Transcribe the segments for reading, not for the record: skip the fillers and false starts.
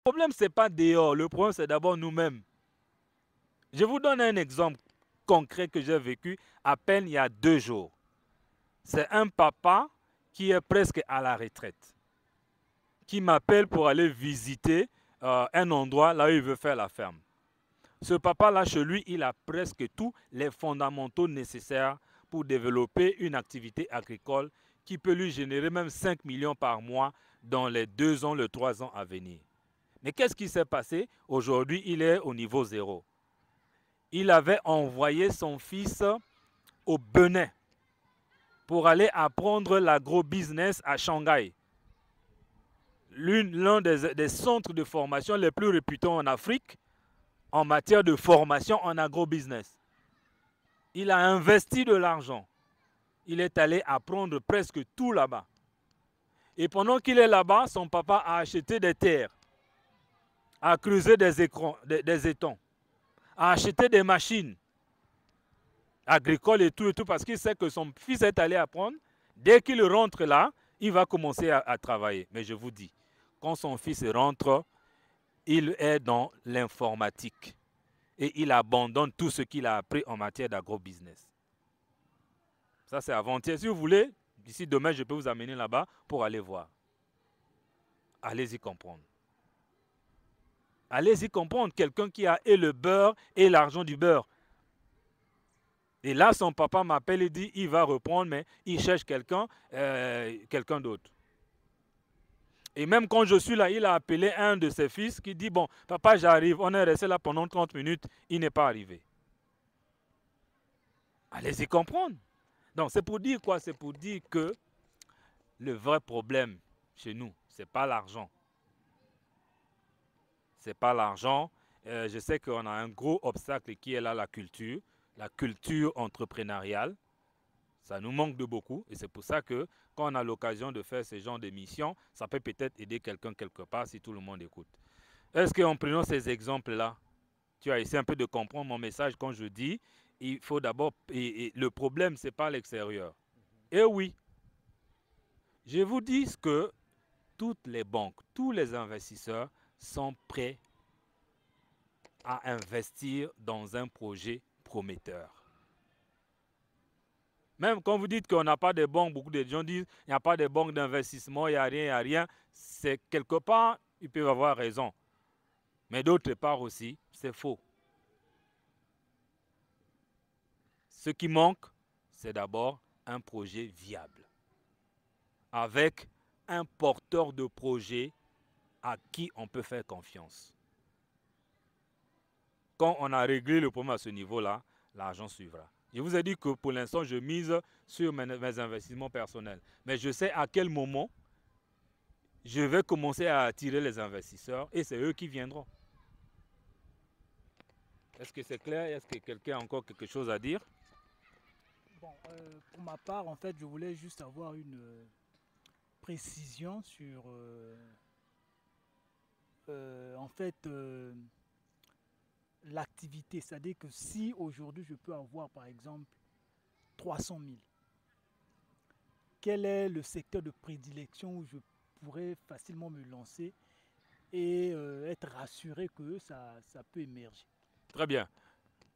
Le problème, ce n'est pas dehors. Le problème, c'est d'abord nous-mêmes. Je vous donne un exemple concret que j'ai vécu à peine il y a 2 jours. C'est un papa qui est presque à la retraite, qui m'appelle pour aller visiter un endroit là où il veut faire la ferme. Ce papa-là, chez lui, il a presque tous les fondamentaux nécessaires pour développer une activité agricole qui peut lui générer même 5 millions par mois dans les 2 ans, les 3 ans à venir. Mais qu'est-ce qui s'est passé? Aujourd'hui, il est au niveau 0. Il avait envoyé son fils au Bénin pour aller apprendre l'agro-business à Shanghai, l'un des centres de formation les plus réputés en Afrique en matière de formation en agro-business. Il a investi de l'argent. Il est allé apprendre presque tout là-bas. Et pendant qu'il est là-bas, son papa a acheté des terres, a creusé des étangs, a acheté des machines agricoles et tout, parce qu'il sait que son fils est allé apprendre. Dès qu'il rentre là, il va commencer à travailler. Mais je vous dis, quand son fils rentre, il est dans l'informatique. Et il abandonne tout ce qu'il a appris en matière d'agro-business. Ça, c'est avant-hier. Si vous voulez, d'ici demain, je peux vous amener là-bas pour aller voir. Allez-y comprendre. Allez-y comprendre. Quelqu'un qui a et le beurre et l'argent du beurre. Et là, son papa m'appelle et dit, il va reprendre, mais il cherche quelqu'un d'autre. Et même quand je suis là, il a appelé un de ses fils qui dit, bon, papa, j'arrive. On est resté là pendant 30 minutes. Il n'est pas arrivé. Allez-y comprendre. Donc, c'est pour dire quoi? C'est pour dire que le vrai problème chez nous, ce n'est pas l'argent. Ce n'est pas l'argent. Je sais qu'on a un gros obstacle qui est là, la culture entrepreneuriale. Ça nous manque de beaucoup et c'est pour ça que quand on a l'occasion de faire ce genre d'émission, ça peut peut-être aider quelqu'un quelque part si tout le monde écoute. Est-ce qu'en prenant ces exemples-là, tu as essayé un peu de comprendre mon message quand je dis il faut d'abord... Et le problème, ce n'est pas l'extérieur. Et oui, je vous dis que toutes les banques, tous les investisseurs sont prêts à investir dans un projet prometteur. Même quand vous dites qu'on n'a pas de banques, beaucoup de gens disent qu'il n'y a pas de banque d'investissement, il n'y a rien. C'est quelque part, ils peuvent avoir raison. Mais d'autre part aussi, c'est faux. Ce qui manque, c'est d'abord un projet viable. Avec un porteur de projet à qui on peut faire confiance. Quand on a réglé le problème à ce niveau-là, l'argent suivra. Je vous ai dit que pour l'instant, je mise sur mes investissements personnels. Mais je sais à quel moment je vais commencer à attirer les investisseurs et c'est eux qui viendront. Est-ce que c'est clair? Est-ce que quelqu'un a encore quelque chose à dire? Bon, pour ma part, en fait, je voulais juste avoir une précision sur, en fait, l'activité. C'est-à-dire que si aujourd'hui je peux avoir, par exemple, 300 000, quel est le secteur de prédilection où je pourrais facilement me lancer et être rassuré que ça peut émerger? Très bien.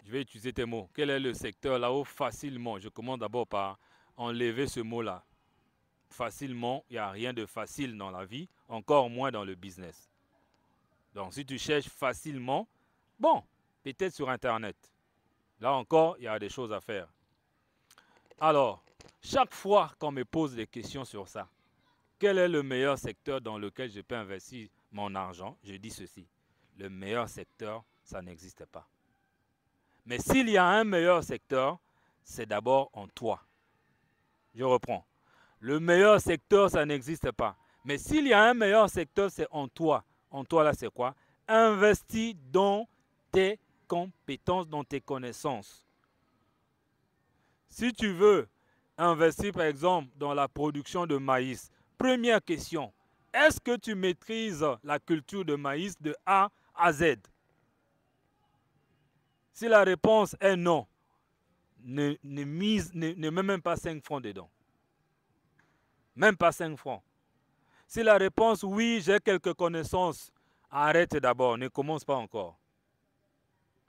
Je vais utiliser tes mots. Quel est le secteur là où facilement, je commence d'abord par enlever ce mot-là. Facilement, il n'y a rien de facile dans la vie, encore moins dans le business. Donc si tu cherches facilement, bon, peut-être sur Internet. Là encore, il y a des choses à faire. Alors, chaque fois qu'on me pose des questions sur ça, quel est le meilleur secteur dans lequel je peux investir mon argent? Je dis ceci. Le meilleur secteur, ça n'existe pas. Mais s'il y a un meilleur secteur, c'est d'abord en toi. Je reprends. Le meilleur secteur, ça n'existe pas. Mais s'il y a un meilleur secteur, c'est en toi. En toi, là, c'est quoi? Investis dans tes compétences, dans tes connaissances. Si tu veux investir, par exemple, dans la production de maïs, première question, est-ce que tu maîtrises la culture de maïs de A à Z? Si la réponse est non, ne mets même pas 5 francs dedans. Même pas 5 francs. Si la réponse oui, j'ai quelques connaissances Arrête d'abord, ne commence pas encore.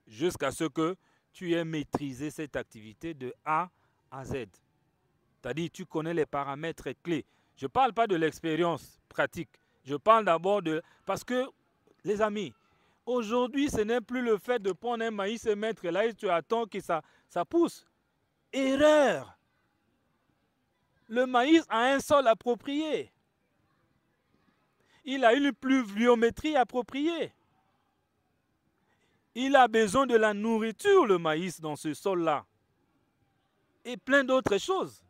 Jusqu'à ce que tu aies maîtrisé cette activité de A à Z. C'est-à-dire tu connais les paramètres clés. Je ne parle pas de l'expérience pratique. Je parle d'abord de... Parce que, les amis, aujourd'hui, ce n'est plus le fait de prendre un maïs et mettre là et tu attends que ça pousse. Erreur! Le maïs a un sol approprié. Il a une pluviométrie appropriée. Il a besoin de la nourriture, le maïs, dans ce sol-là. Et plein d'autres choses.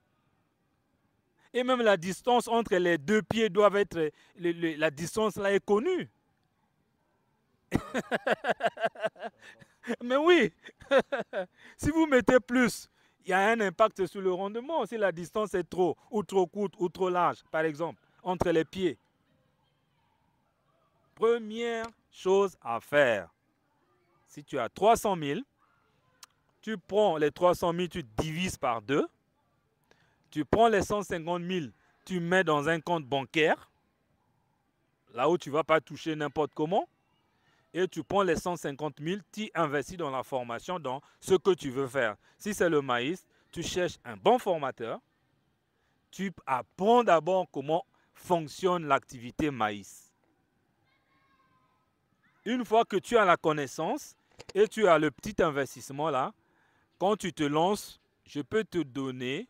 Et même la distance entre les deux pieds doit être... la distance là est connue. Mais oui, si vous mettez plus, il y a un impact sur le rendement. Si la distance est trop, ou trop courte, ou trop large, par exemple, entre les pieds. Première chose à faire. Si tu as 300 000, tu prends les 300 000, tu divises par 2. Tu prends les 150 000, tu mets dans un compte bancaire, là où tu ne vas pas toucher n'importe comment. Et tu prends les 150 000, tu investis dans la formation, dans ce que tu veux faire. Si c'est le maïs, tu cherches un bon formateur. Tu apprends d'abord comment fonctionne l'activité maïs. Une fois que tu as la connaissance et tu as le petit investissement là, quand tu te lances, je peux te donner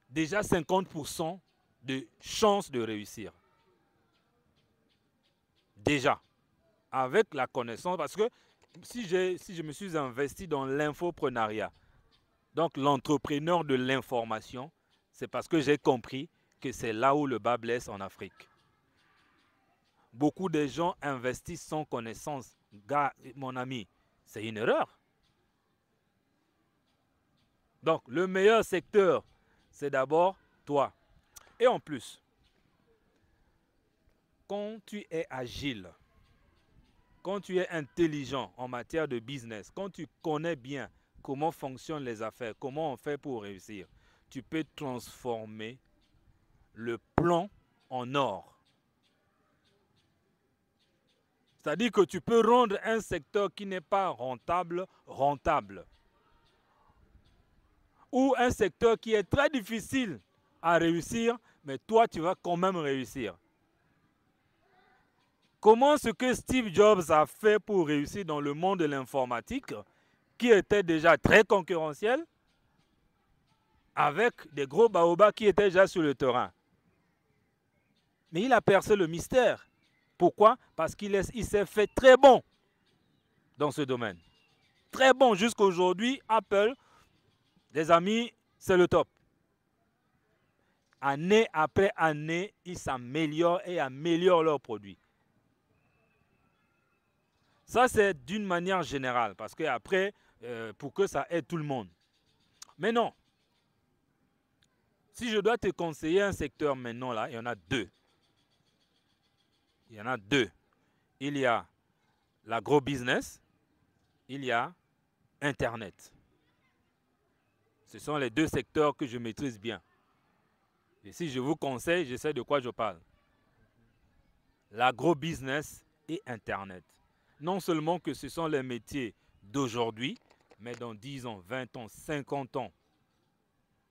déjà 50% de chance de réussir. Déjà. Avec la connaissance, parce que si je me suis investi dans l'infoprenariat, donc l'entrepreneur de l'information, c'est parce que j'ai compris que c'est là où le bas blesse en Afrique. Beaucoup de gens investissent sans connaissance. Gars, mon ami, c'est une erreur. Donc, le meilleur secteur, c'est d'abord toi. Et en plus, quand tu es agile, quand tu es intelligent en matière de business, quand tu connais bien comment fonctionnent les affaires, comment on fait pour réussir, tu peux transformer le plan en or. C'est-à-dire que tu peux rendre un secteur qui n'est pas rentable, rentable. Ou un secteur qui est très difficile à réussir, mais toi, tu vas quand même réussir. Comment ce que Steve Jobs a fait pour réussir dans le monde de l'informatique, qui était déjà très concurrentiel, avec des gros baobabs qui étaient déjà sur le terrain. Mais il a percé le mystère. Pourquoi? Parce qu'il s'est fait très bon dans ce domaine. Très bon jusqu'à aujourd'hui. Apple, les amis, c'est le top. Année après année, ils s'améliorent et améliorent leurs produits. Ça, c'est d'une manière générale, parce qu'après, pour que ça aide tout le monde. Mais non. Si je dois te conseiller un secteur maintenant, là, il y en a deux. Il y en a deux. Il y a l'agro-business, il y a Internet. Ce sont les deux secteurs que je maîtrise bien. Et si je vous conseille, je sais de quoi je parle. L'agro-business et Internet. Non seulement que ce sont les métiers d'aujourd'hui, mais dans 10 ans, 20 ans, 50 ans,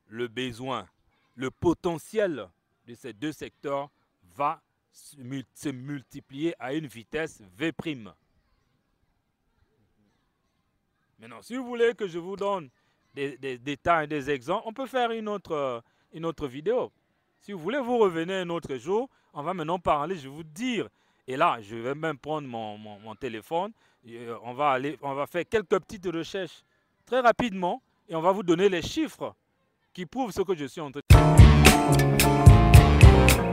le besoin, le potentiel de ces deux secteurs va se multiplier à une vitesse V'. Maintenant, si vous voulez que je vous donne des détails, des exemples, on peut faire une autre vidéo. Si vous voulez, vous revenez un autre jour, on va maintenant parler, je vais vous dire. Et là, je vais même prendre mon téléphone. On va faire quelques petites recherches très rapidement et on va vous donner les chiffres qui prouvent ce que je suis en train de dire.